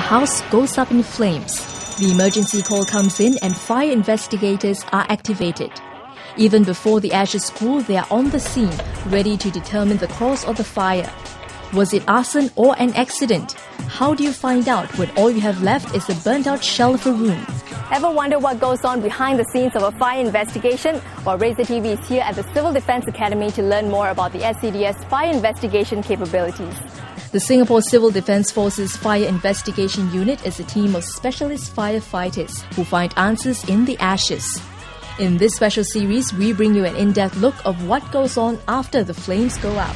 house goes up in flames. The emergency call comes in and fire investigators are activated. Even before the ashes cool, they are on the scene, ready to determine the cause of the fire. Was it arson or an accident? How do you find out when all you have left is a burnt-out shell of a room? Ever wonder what goes on behind the scenes of a fire investigation? Well, RazorTV is here at the Civil Defence Academy to learn more about the SCDS fire investigation capabilities. The Singapore Civil Defence Forces Fire Investigation Unit is a team of specialist firefighters who find answers in the ashes. In this special series, we bring you an in-depth look of what goes on after the flames go out.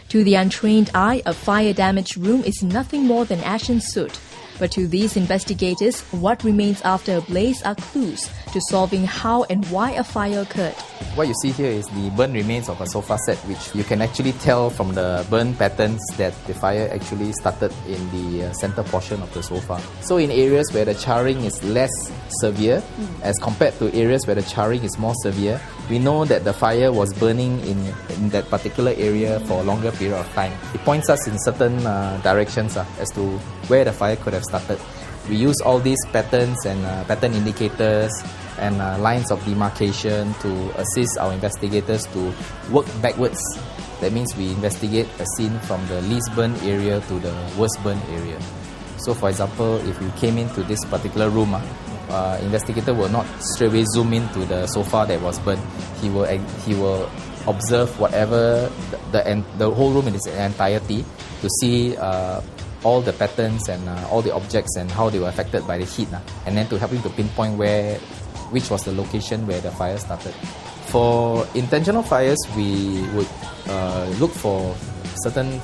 To the untrained eye, a fire-damaged room is nothing more than ash and soot. But to these investigators, what remains after a blaze are clues to solving how and why a fire occurred. What you see here is the burn remains of a sofa set, which you can actually tell from the burn patterns that the fire actually started in the center portion of the sofa. So in areas where the charring is less severe as compared to areas where the charring is more severe, we know that the fire was burning in that particular area for a longer period of time. It points us in certain directions as to where the fire could have started. We use all these patterns and pattern indicators and lines of demarcation to assist our investigators to work backwards. That means we investigate a scene from the least burn area to the worst burn area. So for example, if you came into this particular room, investigator will not straight away zoom into the sofa that was burned. He will observe whatever the whole room in its entirety to see all the patterns and all the objects and how they were affected by the heat, and then to help him to pinpoint which was the location where the fire started. For intentional fires, we would look for certain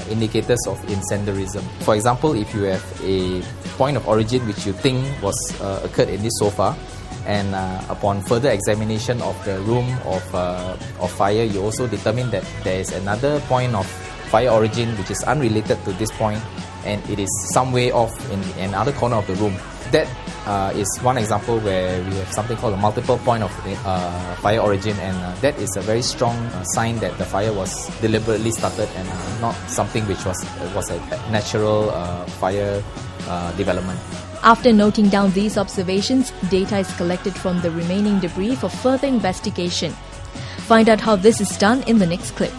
indicators of incendiarism. For example, if you have a point of origin which you think was occurred in this sofa, and upon further examination of the room of fire, you also determine that there is another point of fire origin which is unrelated to this point, and it is some way off in another corner of the room. That is one example where we have something called a multiple point of fire origin, and that is a very strong sign that the fire was deliberately started and not something which was a natural fire development. After noting down these observations, data is collected from the remaining debris for further investigation. Find out how this is done in the next clip.